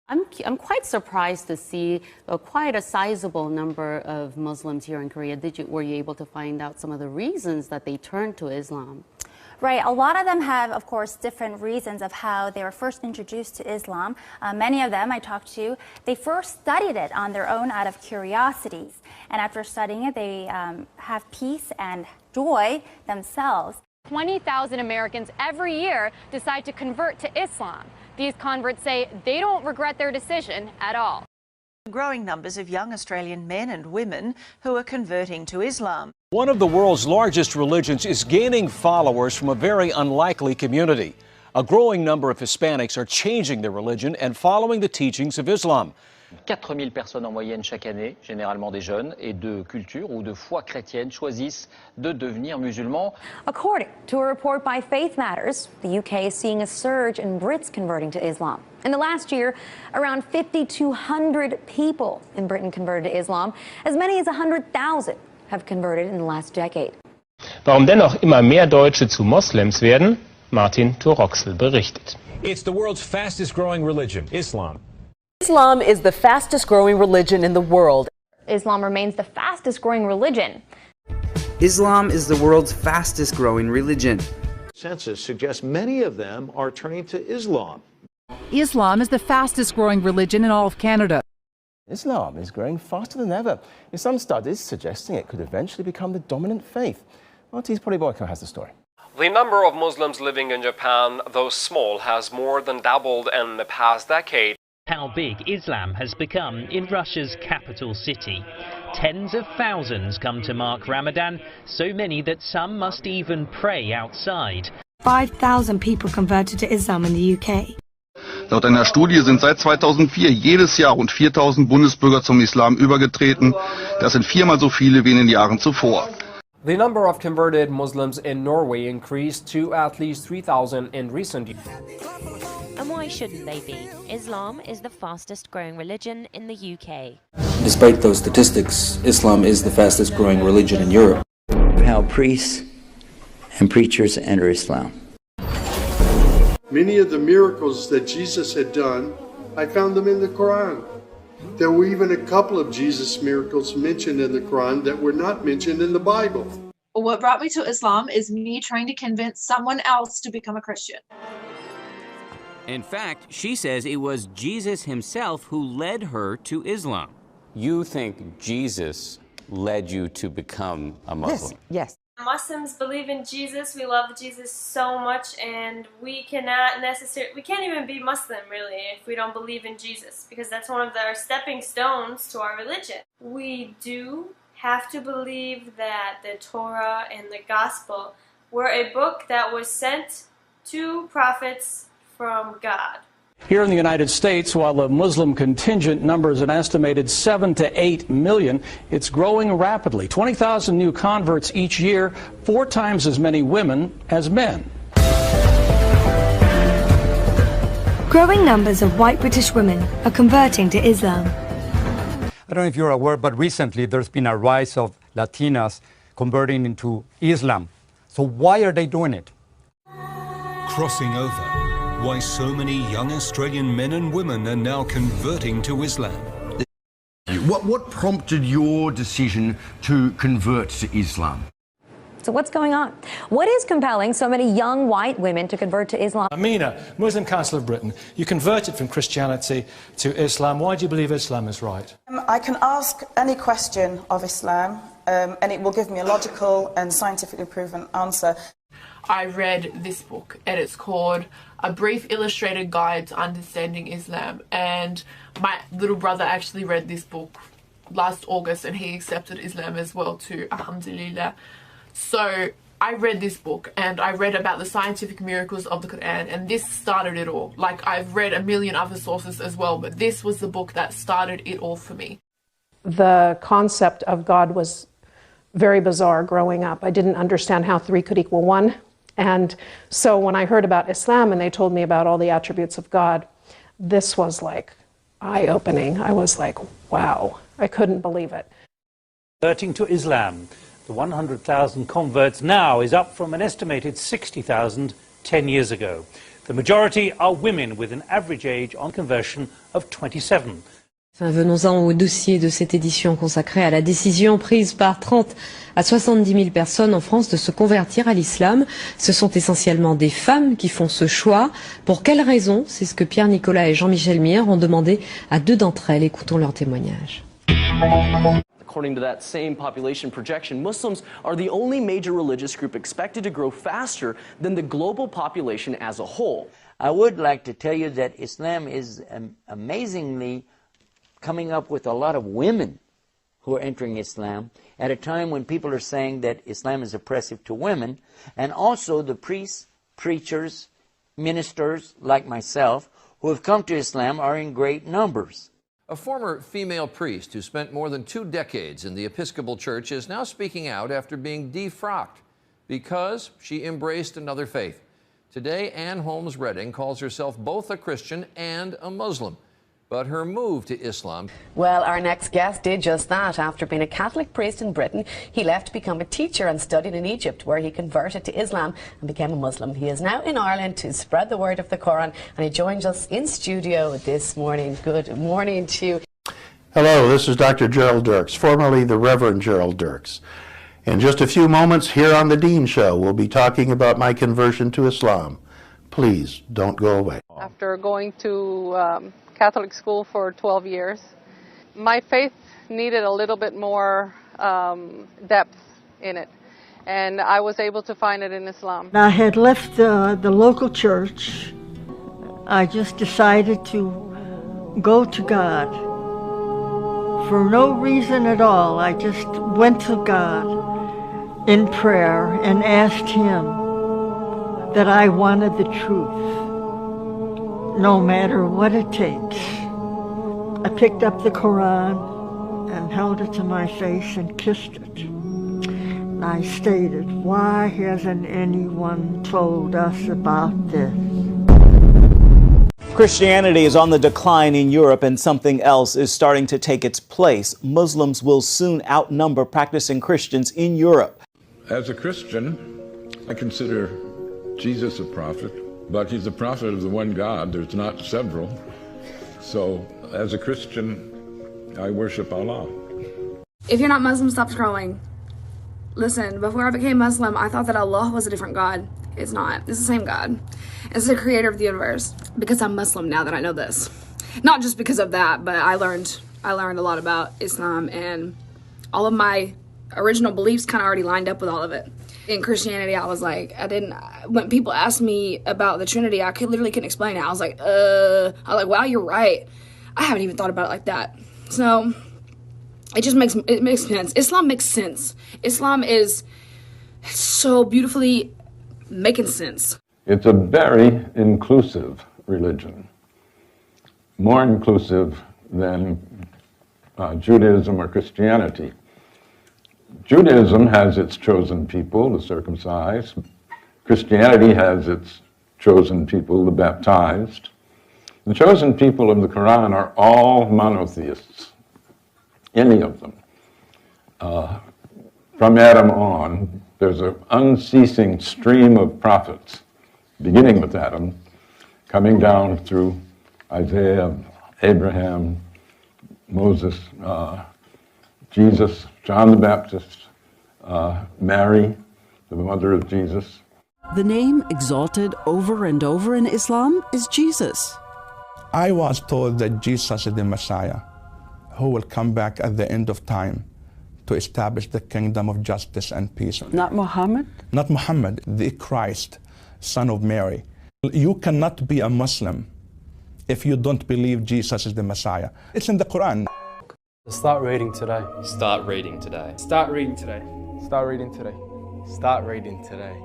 I'm quite surprised to see quite a sizable number of Muslims here in Korea. Were you able to find out some of the reasons that they turned to Islam? Right. A lot of them have, of course, different reasons of how they were first introduced to Islam. Many of them I talked to, they first studied it on their own out of curiosities. And after studying it, they have peace and joy themselves. 20,000 Americans every year decide to convert to Islam. These converts say they don't regret their decision at all. Growing numbers of young Australian men and women who are converting to Islam. One of the world's largest religions is gaining followers from a very unlikely community. A growing number of Hispanics are changing their religion and following the teachings of Islam. 4000 personnes en moyenne chaque année, généralement des jeunes et de culture ou de foi chrétienne, choisissent de devenir musulmans. According to a report by Faith Matters, the UK is seeing a surge in Brits converting to Islam. In the last year, around 5,200 people in Britain converted to Islam. As many as 100,000 have converted in the last decade. Warum dennoch immer mehr Deutsche zu Moslems werden? Martin Thoroxl berichtet. It's the world's fastest growing religion, Islam. Islam is the fastest growing religion in the world. Islam remains the fastest growing religion. Islam is the world's fastest growing religion. Census suggests many of them are turning to Islam. Islam is the fastest growing religion in all of Canada. Islam is growing faster than ever, with some studies suggesting it could eventually become the dominant faith. RT's Polly Boyko has the story. The number of Muslims living in Japan, though small, has more than doubled in the past decade. How big Islam has become in Russia's capital city. Tens of thousands come to mark Ramadan, so many that some must even pray outside. 5,000 people converted to Islam in the UK. Laut einer Studie sind seit 2004 jedes Jahr rund 4.000 Bundesbürger zum Islam übergetreten. Das sind viermal so viele wie in den Jahren zuvor. The number of converted Muslims in Norway increased to at least 3,000 in recent years. And why shouldn't they be? Islam is the fastest growing religion in the UK. Despite those statistics, Islam is the fastest growing religion in Europe. How priests and preachers enter Islam. Many of the miracles that Jesus had done, I found them in the Quran. There were even a couple of Jesus miracles mentioned in the Quran that were not mentioned in the Bible. What brought me to Islam is me trying to convince someone else to become a Christian. In fact, she says it was Jesus himself who led her to Islam. You think Jesus led you to become a Muslim? Yes. Muslims believe in Jesus. We love Jesus so much, and we can't even be Muslim, really, if we don't believe in Jesus, because that's one of our stepping stones to our religion. We do have to believe that the Torah and the Gospel were a book that was sent to prophets from God. Here in the United States, while the Muslim contingent numbers an estimated 7 to 8 million, it's growing rapidly. 20,000 new converts each year, 4 times as many women as men. Growing numbers of white British women are converting to Islam. I don't know if you're aware, but recently there's been a rise of Latinas converting into Islam. So why are they doing it? Crossing over. Why so many young Australian men and women are now converting to Islam. What prompted your decision to convert to Islam? So what's going on? What is compelling so many young white women to convert to Islam? Amina, Muslim Council of Britain, you converted from Christianity to Islam. Why do you believe Islam is right? I can ask any question of Islam, and it will give me a logical and scientifically proven answer. I read this book, and it's called A Brief Illustrated Guide to Understanding Islam, and my little brother actually read this book last August, and he accepted Islam as well too, alhamdulillah. So I read this book, and I read about the scientific miracles of the Quran, and this started it all. Like, I've read a million other sources as well, but this was the book that started it all for me. The concept of God was very bizarre growing up. I didn't understand how 3 could equal 1. And so when I heard about Islam and they told me about all the attributes of God, this was like eye-opening. I was like, wow, I couldn't believe it. Converting to Islam, the 100,000 converts now is up from an estimated 60,000 10 years ago. The majority are women with an average age on conversion of 27. Enfin, venons-en au dossier de cette édition consacrée à la décision prise par 30 à 70 000 personnes en France de se convertir à l'islam. Ce sont essentiellement des femmes qui font ce choix. Pour quelles raisons? C'est ce que Pierre Nicolas et Jean-Michel Mier ont demandé à 2 d'entre elles. Écoutons leur témoignage. According to that same population projection, Muslims are the only major religious group expected to grow faster than the global population as a whole. I would like to tell you that Islam is amazingly coming up with a lot of women who are entering Islam at a time when people are saying that Islam is oppressive to women, and also the priests, preachers, ministers like myself who have come to Islam are in great numbers. A former female priest who spent more than 2 decades in the Episcopal Church is now speaking out after being defrocked because she embraced another faith. Today, Ann Holmes Redding calls herself both a Christian and a Muslim. But her move to Islam... Well, our next guest did just that. After being a Catholic priest in Britain, he left to become a teacher and studied in Egypt, where he converted to Islam and became a Muslim. He is now in Ireland to spread the word of the Quran, and he joins us in studio this morning. Good morning to you. Hello, this is Dr. Gerald Dirks, formerly the Reverend Gerald Dirks. In just a few moments here on The Dean Show, we'll be talking about my conversion to Islam. Please don't go away. After going to Catholic school for 12 years, my faith needed a little bit more depth in it, and I was able to find it in Islam. I had left the local church. I just decided to go to God for no reason at all. I just went to God in prayer and asked Him that I wanted the truth, no matter what it takes. I picked up the Quran and held it to my face and kissed it. I stated, why hasn't anyone told us about this? Christianity is on the decline in Europe, and something else is starting to take its place. Muslims will soon outnumber practicing Christians in Europe. As a Christian, I consider Jesus a prophet. But he's a prophet of the one God. There's not several. So, as a Christian, I worship Allah. If you're not Muslim, stop scrolling. Listen, before I became Muslim, I thought that Allah was a different God. It's not. It's the same God. It's the creator of the universe. Because I'm Muslim now that I know this. Not just because of that, but I learned a lot about Islam, and all of my original beliefs kind of already lined up with all of it. In Christianity, I was like, when people asked me about the Trinity, I literally couldn't explain it. I was like, wow, you're right. I haven't even thought about it like that. So it makes sense. Islam makes sense. Islam is so beautifully making sense. It's a very inclusive religion. More inclusive than Judaism or Christianity. Judaism has its chosen people, the circumcised. Christianity has its chosen people, the baptized. The chosen people of the Quran are all monotheists, any of them. From Adam on, there's an unceasing stream of prophets, beginning with Adam, coming down through Isaiah, Abraham, Moses, Jesus, John the Baptist, Mary, the mother of Jesus. The name exalted over and over in Islam is Jesus. I was told that Jesus is the Messiah, who will come back at the end of time to establish the kingdom of justice and peace. Not Muhammad? Not Muhammad, the Christ, son of Mary. You cannot be a Muslim if you don't believe Jesus is the Messiah. It's in the Quran. Start reading today. Start reading today. Start reading today. Start reading today. Start reading today.